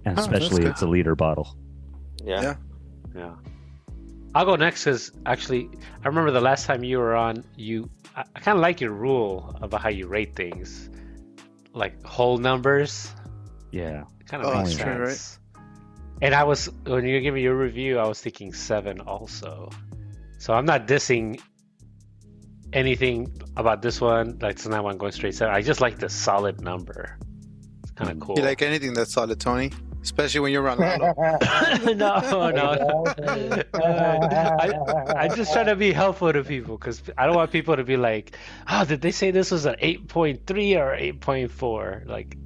And especially it's a liter bottle. Yeah. I'll go next because actually, I remember the last time you were on, I kind of like your rule about how you rate things, like whole numbers. Yeah. It kind of makes sense. True, right? And when you were giving your review, I was thinking 7 also. So I'm not dissing anything about this one. Like, it's not one going straight 7. I just like the solid number. It's kind of cool. You like anything that's solid, Tony? Especially when you're around Lalo. No. I just try to be helpful to people because I don't want people to be like, oh, did they say this was an 8.3 or 8.4? Like,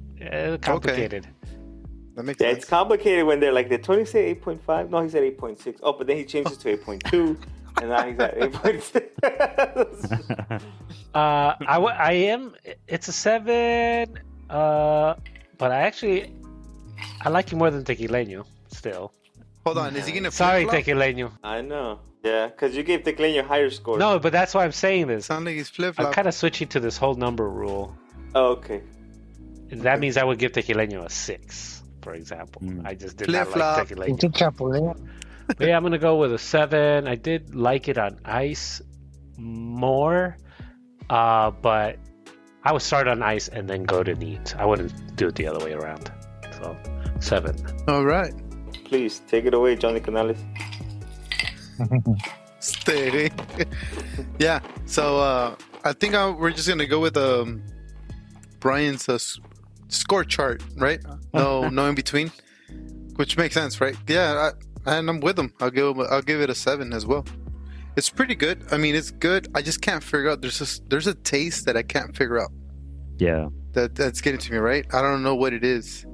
complicated. Okay. That makes Yeah, sense. it's complicated when they're like, did Tony say 8.5? No, he said 8.6. Oh, but then he changed it to 8.2, and now he's at 8.6. I am. It's a 7. But I like you more than Tequileño still. Hold on, is he gonna? Sorry, flip-flop? Tequileño. I know. Yeah, because you gave Tequila higher score. No, but that's why I'm saying this. Sound like he's flip I'm flop. kind of switching to this whole number rule. Oh, okay. And that means I would give Tequileño a 6, for example. I just did not Flip-flop. like Tequileño. But yeah, I'm going to go with a 7. I did like it on ice more, but I would start on ice and then go to neat. I wouldn't do it the other way around. So, 7. All right. Please, take it away, Johnny Canales. Stay. Yeah. So I think we're just gonna go with Brian's score chart, right? No in between, which makes sense, right? Yeah, and I'm with him. I'll give it a 7 as well. It's pretty good. I mean, it's good. I just can't figure out. There's a taste that I can't figure out. Yeah. That's getting to me, right? I don't know what it is.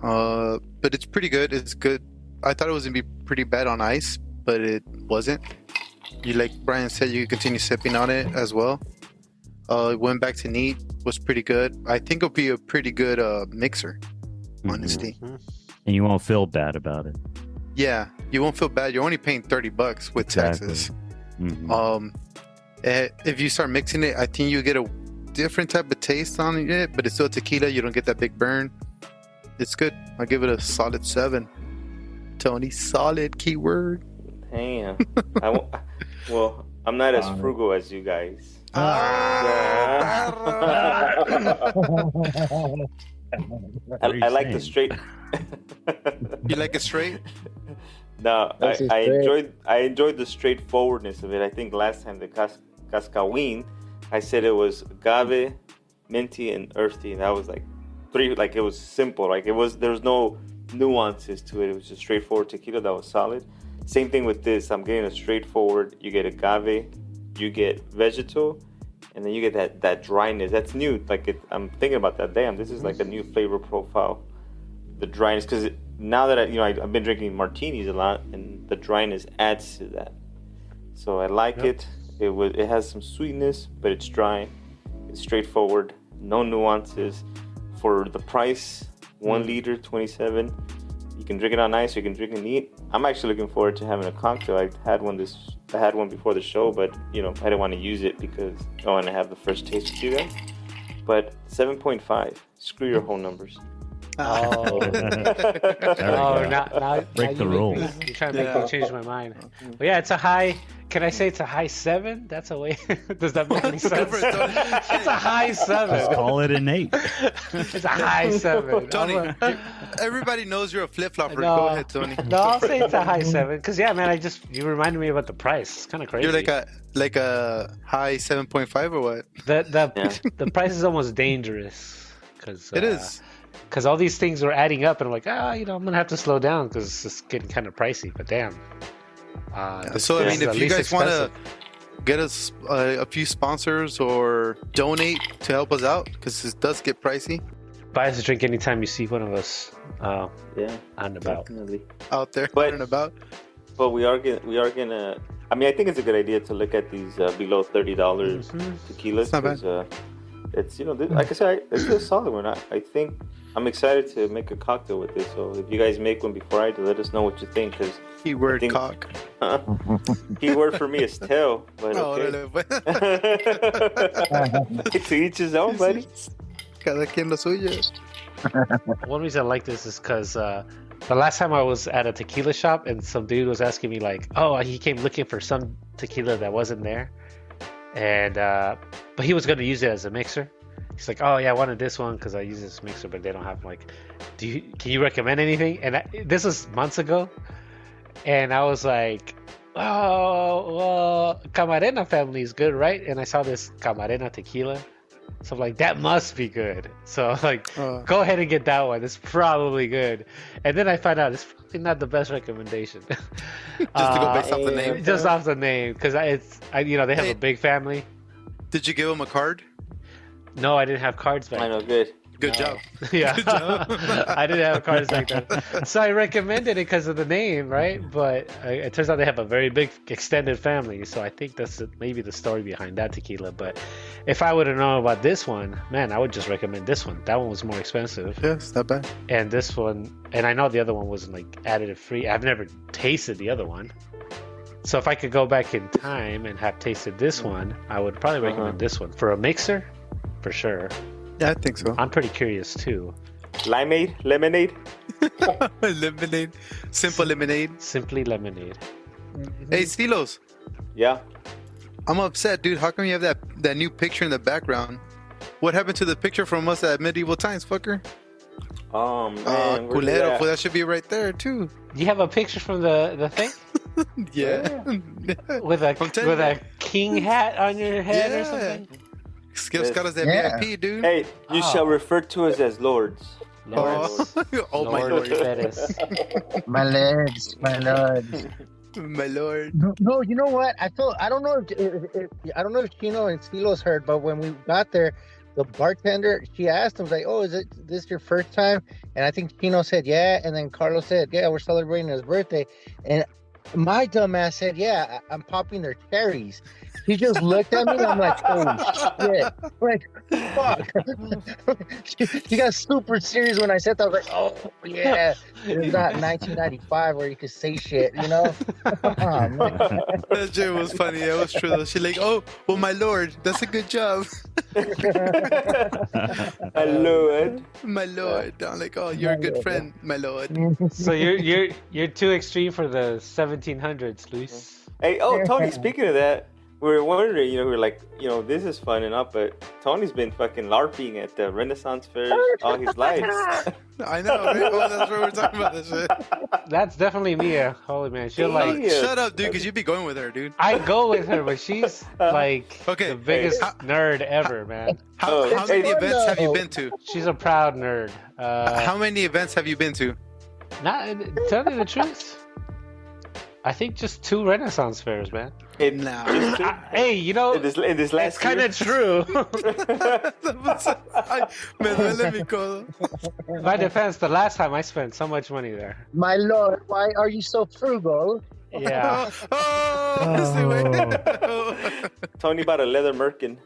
But it's pretty good. It's good. I thought it was gonna be pretty bad on ice, but it wasn't. You, like Brian said, you could continue sipping on it as well. It went back to neat, was pretty good. I think it'll be a pretty good mixer, honestly. And you won't feel bad about it. Yeah, you won't feel bad. You're only paying $30 with taxes. If you start mixing it, I think you get a different type of taste on it, but it's still tequila. You don't get that big burn. It's good. I'll give it a solid 7. Tony, solid keyword. Damn. Well, I'm not as frugal as you guys. Ah. I like the straight. You like it straight? No, I enjoyed the straightforwardness of it. I think last time the Cascawin, I said it was agave, minty, and earthy. And that was like 3. Like it was simple. Like there was no nuances to it. It was just straightforward tequila that was solid. Same thing with this. I'm getting a straightforward. You get agave, you get vegetal, and then you get that dryness. That's new. Like I'm thinking about that. Damn, this is like a new flavor profile. The dryness, because now that I've been drinking martinis a lot, and the dryness adds to that. So I like it. It has some sweetness, but it's dry. It's straightforward. No nuances. For the price, 1 liter, 27. You can drink it on ice, or you can drink it neat. I'm actually looking forward to having a cocktail. I had one before the show, but I didn't want to use it because I want to have the first taste with you guys. But 7.5. Screw your whole numbers. Oh, now break the rules. You're trying to make me change my mind. But yeah, it's a high. Can I say it's a high 7? That's a way. Does that make any sense? It's a high 7. Just call it an 8. It's a high 7. Tony, everybody knows you're a flip flopper. Go ahead, Tony. No, I'll say it's a high 7 because man, you reminded me about the price. It's kind of crazy. You're like a high 7.5 or what? The price is almost dangerous because it is. Because all these things are adding up, and I'm like, I'm gonna have to slow down because it's just getting kind of pricey. But damn. So I mean, if you guys want to get us a few sponsors or donate to help us out, because this does get pricey. Buy us a drink anytime you see one of us. On and about. Definitely. Out there, out and about. But we are gonna. I mean, I think it's a good idea to look at these below $30 tequilas. It's not bad. It's like I said, it's a solid one. I think I'm excited to make a cocktail with this. So if you guys make one before I do, let us know what you think. Because keyword cock. Keyword for me is tail. But okay. To each his own, buddy. Cada quien lo suyo. One reason I like this is because the last time I was at a tequila shop and some dude was asking me like, he came looking for some tequila that wasn't there, and but he was going to use it as a mixer. He's like, I wanted this one because I use this mixer, but they don't have like, can you recommend anything? And this was months ago, and I was like, well, Camarena family is good, right? And I saw this Camarena tequila. So I'm like, that must be good. So I'm like, go ahead and get that one. It's probably good. And then I find out it's probably not the best recommendation. Just to go based off the name. Just off the name, because they have a big family. Did you give them a card? No, I didn't have cards back. I know, good. Good job. Yeah, Good job. I didn't have cards like that, so I recommended it because of the name, right? But it turns out they have a very big extended family, so I think that's maybe the story behind that tequila. But if I would have known about this one, man, I would just recommend this one. That one was more expensive. Yeah, it's not bad. And this one, and I know the other one wasn't like additive free. I've never tasted the other one. So if I could go back in time and have tasted this one, I would probably recommend this one. For a mixer, for sure. Yeah, I think so. I'm pretty curious too. Limeade? Lemonade? Lemonade. Simple lemonade. Simply lemonade. Hey, Stilos. Yeah. I'm upset, dude. How come you have that new picture in the background? What happened to the picture from us at medieval times, fucker? Oh, man. where's Culero. that? Well, that should be right there, too. You have a picture from the thing Yeah. with a king hat on your head or something. Skip's got us at Yeah. VIP, dude. Hey, you shall refer to us as lords. Lords. Oh, my Lord lord. Pettis. My lords, my lords. My lord. No, you know what? I don't know if Chino and Stilos heard, but when we got there, the bartender, she asked him, like, "Oh, is this your first time?" And I think Chino said, "Yeah," and then Carlos said, "Yeah, we're celebrating his birthday." And my dumb ass said, "Yeah, I'm popping their cherries." He just looked at me, and I'm like, "Oh shit!" Like, fuck. He got super serious when I said that. I was like, "Oh yeah, it's not 1995 where you could say shit, you know?" Oh, man. That shit was funny. That was true. She's like, "Oh, well, my lord, that's a good job." My lord. My lord. I'm like, "Oh, you're a good friend, my lord." So you're too extreme for the 1700s, Luis. Hey, Tony, speaking of that, we were wondering, we were like, this is fun enough, but Tony's been fucking LARPing at the Renaissance fairs all his life. I know, right? Oh, that's what we're talking about, this shit. That's definitely Mia. Holy man, she'll like. Yeah. Shut up, dude, because you be going with her, dude. I go with her, but she's like Okay, the biggest nerd ever, man. How many hey, events have you been to? She's a proud nerd. How many events have you been to? Not tell me the truth. I think just 2 Renaissance fairs, man. Nah. Just two? Hey, in this last it's kind of true. Me duele mi codo. My defense, the last time I spent so much money there. My lord, why are you so frugal? Yeah. Tony bought a leather merkin.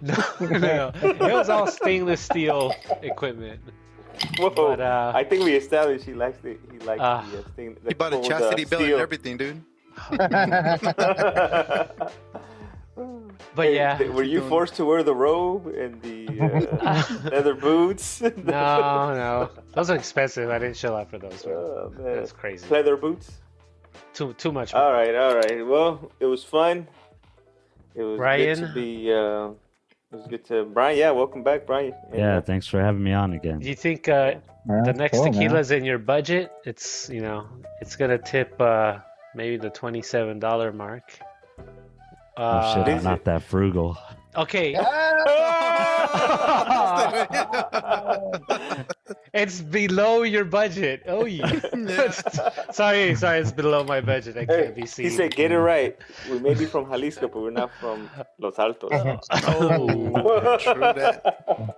No, it was all stainless steel equipment. Whoa! But, I think we established he likes the thing. He bought a chastity belt and everything, dude. But yeah. Were you forced to wear the robe and the leather boots? No. Those are expensive. I didn't shell out for those. Oh, man. That's crazy. Leather boots? Too much. All right. Well, it was fun. It was Brian? good to be... it was good to... Brian, yeah, welcome back, Brian. And, Yeah, thanks for having me on again. Do you think the next tequila's in your budget? It's it's gonna tip maybe the $27 mark. Oh shit, I'm not that frugal. Okay. It's below your budget. Oh yeah. sorry, it's below my budget. I can't be seen. He said, "Get it right. We may be from Jalisco, but we're not from Los Altos." Oh, true that.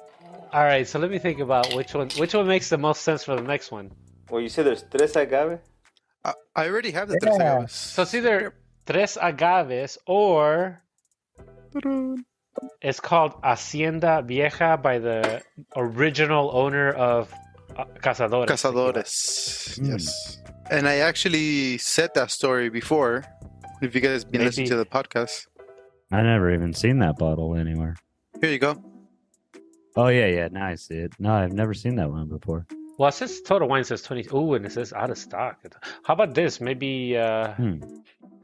All right, so let me think about which one makes the most sense for the next one. Well, you said there's tres agave. I already have the tres agaves. So it's either tres agaves or it's called Hacienda Vieja by the original owner of Cazadores. Cazadores. Yes. And I actually said that story before. If you guys been listening to the podcast. I never even seen that bottle anywhere. Here you go. Oh yeah, now I see it. No, I've never seen that one before. Well, it says Total Wine says 20. Ooh, and it says out of stock. How about this? Maybe.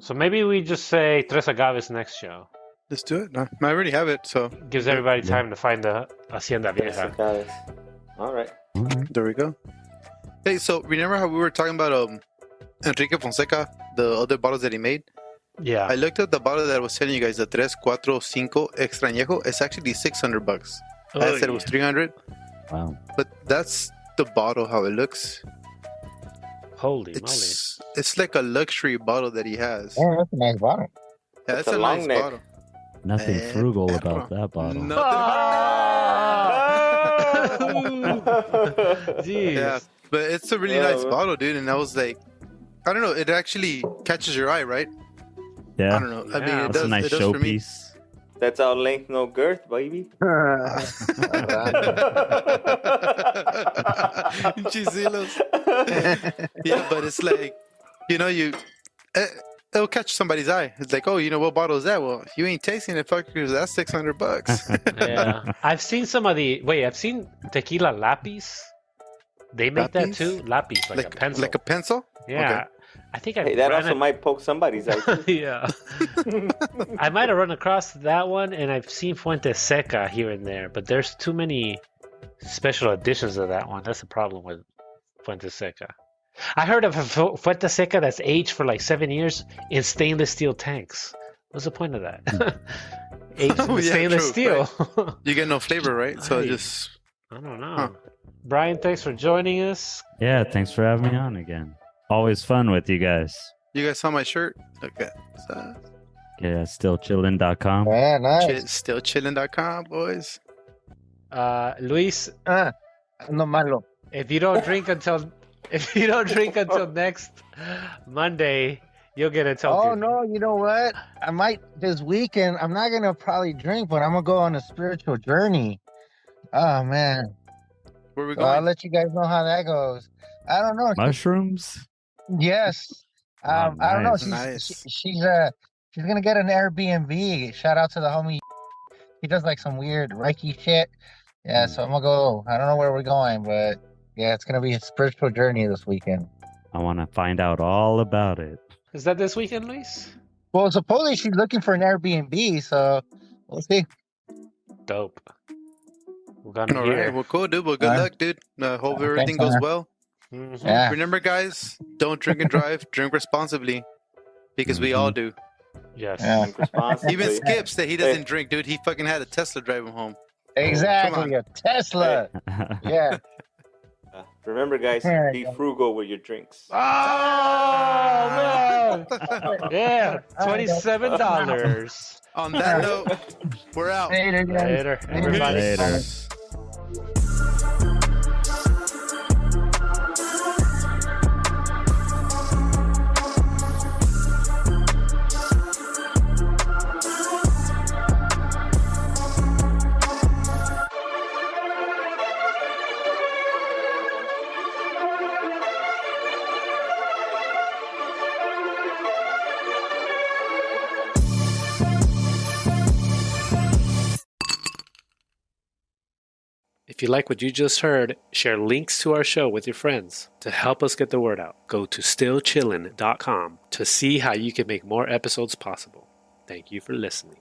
So maybe we just say tres agaves next show. Let's do it. No, I already have it, so Gives everybody time to find the Hacienda Tres Vieja. agaves. All right. there we go. Hey, so remember how we were talking about Enrique Fonseca, the other bottles that he made? Yeah. I looked at the bottle that I was telling you guys, the 345 Extrañejo. It's actually $600. I said it was 300. Wow. But that's the bottle, how it looks. Holy It's like a luxury bottle that he has. Yeah, that's a nice bottle. Yeah, It's that's a a long nice neck. bottle. Nothing frugal about that bottle. Nothing. Jeez. Yeah, but it's a really nice bottle, dude. And I was like, I don't know, it actually catches your eye, right? Yeah. I don't know. I mean, Yeah. it It's does. a nice it does for me. showpiece. That's all length, no girth, baby. Chisilos. Yeah, but it's like, it'll catch somebody's eye. It's like, oh, what bottle is that? Well, you ain't tasting it, fuckers. That's $600. Yeah. I've seen I've seen tequila lapis. They make that Lapis? too. Lapis, like a pencil. Like a pencil? Yeah. Okay. I think I Hey, that also might poke somebody's eye. Yeah. I might have run across that one, and I've seen Fuente Seca here and there, but there's too many special editions of that one. That's the problem with Fuente Seca. I heard of a Fuente Seca that's aged for like 7 years in stainless steel tanks. What's the point of that? Aged in stainless steel. Right. You get no flavor, right? So Right. just... I don't know. Brian, thanks for joining us. Yeah, thanks for having me on again. Always fun with you guys. You guys saw my shirt? Okay. So, Yeah, stillchillin.com. Yeah, nice. stillchillin.com, boys. Luis, No malo. if you don't drink until next Monday, you'll get a token. Oh no, you know what? I might this weekend. I'm not gonna probably drink, but I'm gonna go on a spiritual journey. Oh man. Where are we Well, I'll going? let you guys know how that goes. I don't know. Mushrooms? Yes. Oh, I don't know. nice. She's gonna get an Airbnb. Shout out to the homie. He does like some weird Reiki shit. Yeah, so I'm gonna go. I don't know where we're going, but yeah, it's gonna be a spiritual journey this weekend. I want to find out all about it. Is that this weekend, Luis? Well, supposedly she's looking for an Airbnb, so we'll see. Dope. We're gonna All hear. right. Well, cool, dude. Well, good luck, dude. Hope everything Thanks, goes man. well. Mhm. Yeah. Remember, guys, don't drink and drive. Drink responsibly. Because we all do. Yes. Yeah. Responsibly. Even Skip said he doesn't drink, dude. He fucking had a Tesla drive him home. Exactly, a Tesla. Yeah. Remember, guys, Yeah. be frugal with your drinks. Oh man! Yeah, $27. On that note, we're out. Later, guys. Later, everybody. Later. If you like what you just heard, share links to our show with your friends to help us get the word out. Go to stillchillin.com to see how you can make more episodes possible. Thank you for listening.